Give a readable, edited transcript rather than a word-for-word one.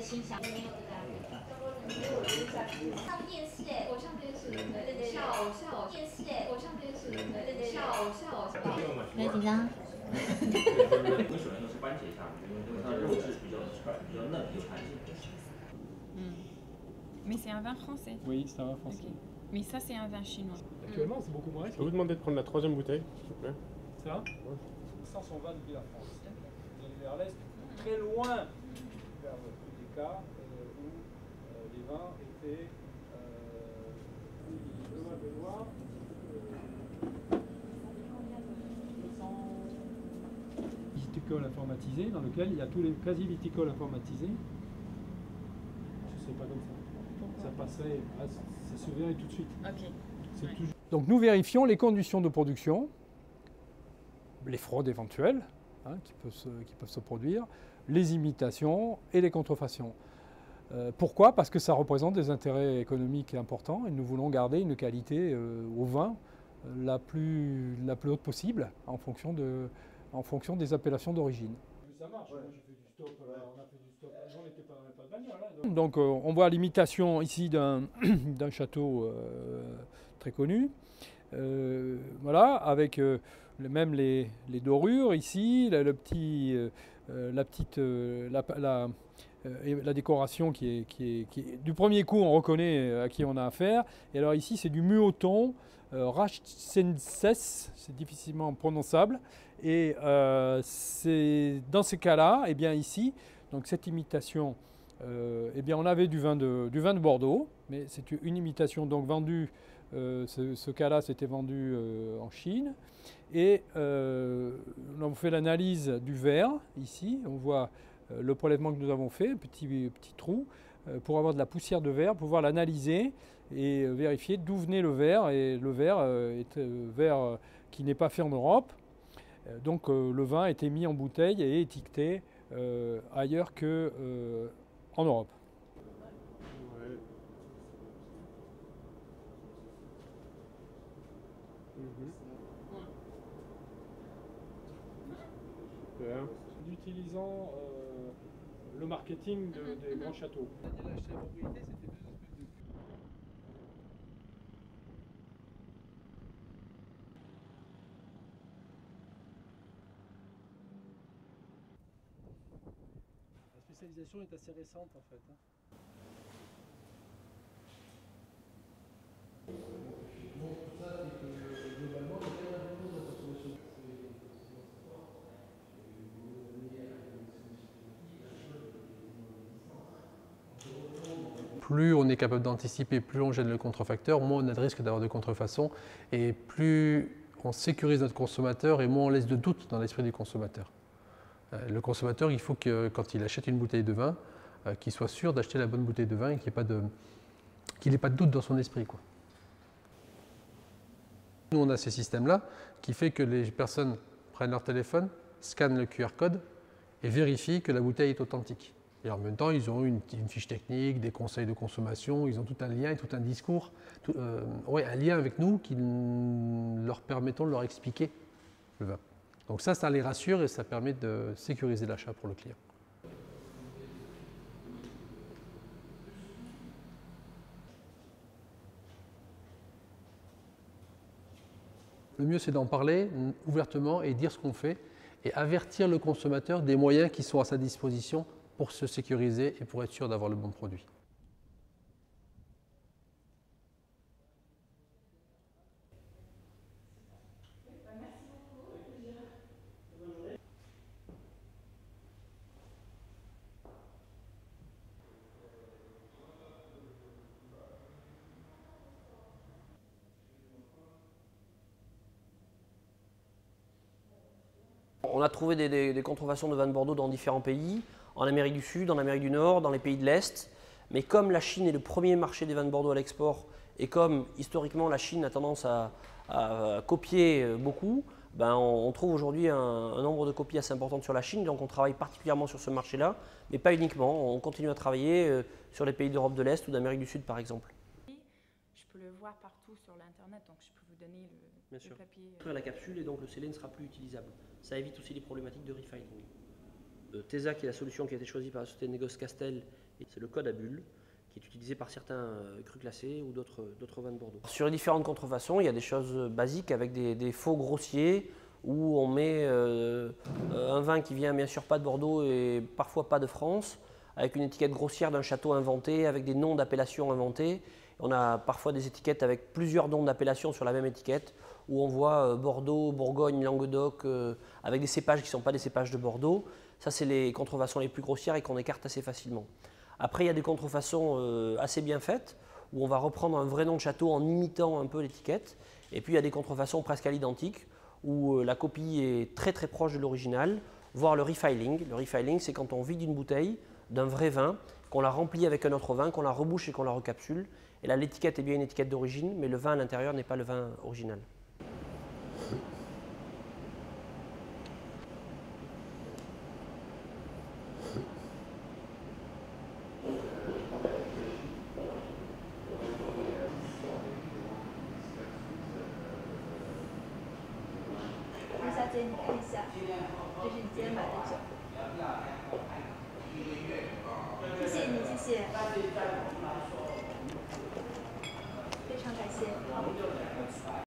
的心想，没有这个上电视哎，偶像电视，对，下偶电视哎，偶像电视，对，下偶很紧张。我喜欢的是番茄虾米，因为它的肉质比较嫩，有弹性。Mais c'est un vin français. Oui, c'est un vin français. Okay. Mais ça, c'est un vin chinois. Actuellement, c'est beaucoup moins. Je vais vous demander de prendre la troisième bouteille, s'il vous plaît. Ça va Ouais. Ça, on va depuis la France. Vous allez vers l'est, très loin, vers le PDK, où les vins étaient le noir, viticole informatisé, dans lequel il y a tous les quasi-viticoles informatisés. Ce serait pas comme ça. Ça passerait, ça se verrait tout de suite. Ok. Ouais. Donc nous vérifions les conditions de production, les fraudes éventuelles qui peuvent se produire, les imitations et les contrefaçons. Pourquoi? Parce que ça représente des intérêts économiques importants et nous voulons garder une qualité au vin la plus haute possible en fonction des appellations d'origine. Ça marche, moi j'ai fait du stop, on a fait du stop, on n'était pas de bagnole. Donc on voit l'imitation ici d'un château très connu, voilà, avec même les dorures ici, la décoration qui est du premier coup on reconnaît à qui on a affaire. Et alors ici c'est du muoton Rachsenses, c'est difficilement prononçable. Et c'est dans ces cas-là, et bien ici, donc cette imitation, eh bien on avait du vin de Bordeaux, mais c'est une imitation donc vendue. Ce cas-là, c'était vendu en Chine. Et on fait l'analyse du verre ici. On voit le prélèvement que nous avons fait, petit trou, pour avoir de la poussière de verre, pouvoir l'analyser et vérifier d'où venait le verre. Et le verre est verre qui n'est pas fait en Europe. Donc le vin a été mis en bouteille et étiqueté ailleurs qu'en Europe. Utilisant le marketing des grands châteaux. La spécialisation est assez récente en fait. Plus on est capable d'anticiper, plus on gêne le contrefacteur, moins on a de risque d'avoir de contrefaçon et plus on sécurise notre consommateur et moins on laisse de doute dans l'esprit du consommateur. Le consommateur, il faut que quand il achète une bouteille de vin, qu'il soit sûr d'acheter la bonne bouteille de vin et qu'il n'ait pas de doute dans son esprit, quoi. Nous, on a ces systèmes-là qui fait que les personnes prennent leur téléphone, scannent le QR code et vérifient que la bouteille est authentique. Et en même temps, ils ont une fiche technique, des conseils de consommation, ils ont tout un lien et tout un discours, un lien avec nous qui leur permettant de leur expliquer le vin. Donc ça les rassure et ça permet de sécuriser l'achat pour le client. Le mieux, c'est d'en parler ouvertement et dire ce qu'on fait et avertir le consommateur des moyens qui sont à sa disposition pour se sécuriser et pour être sûr d'avoir le bon produit. On a trouvé des contrefaçons de vin de Bordeaux dans différents pays, en Amérique du Sud, en Amérique du Nord, dans les pays de l'Est. Mais comme la Chine est le premier marché des vins de Bordeaux à l'export et comme historiquement la Chine a tendance à copier beaucoup, ben on trouve aujourd'hui un nombre de copies assez important sur la Chine. Donc on travaille particulièrement sur ce marché-là, mais pas uniquement. On continue à travailler sur les pays d'Europe de l'Est ou d'Amérique du Sud par exemple. Je peux le voir partout sur l'internet, donc je peux vous donner le papier. La capsule et donc le scellé ne sera plus utilisable. Ça évite aussi les problématiques de refining. Tesa, qui est la solution qui a été choisie par la société Négoce Castel C'est le code à bulles qui est utilisé par certains crus classés ou d'autres vins de Bordeaux. Sur les différentes contrefaçons, il y a des choses basiques avec des faux grossiers où on met un vin qui vient bien sûr pas de Bordeaux et parfois pas de France, avec une étiquette grossière d'un château inventé, avec des noms d'appellation inventés. On a parfois des étiquettes avec plusieurs noms d'appellation sur la même étiquette, où on voit Bordeaux, Bourgogne, Languedoc, avec des cépages qui ne sont pas des cépages de Bordeaux. Ça, c'est les contrefaçons les plus grossières et qu'on écarte assez facilement. Après, il y a des contrefaçons assez bien faites, où on va reprendre un vrai nom de château en imitant un peu l'étiquette. Et puis, il y a des contrefaçons presque à l'identique, où la copie est très très proche de l'original, voire le refiling. Le refiling, c'est quand on vide une bouteille d'un vrai vin, qu'on la remplit avec un autre vin, qu'on la rebouche et qu'on la recapsule. Et là, l'étiquette est bien une étiquette d'origine, mais le vin à l'intérieur n'est pas le vin original.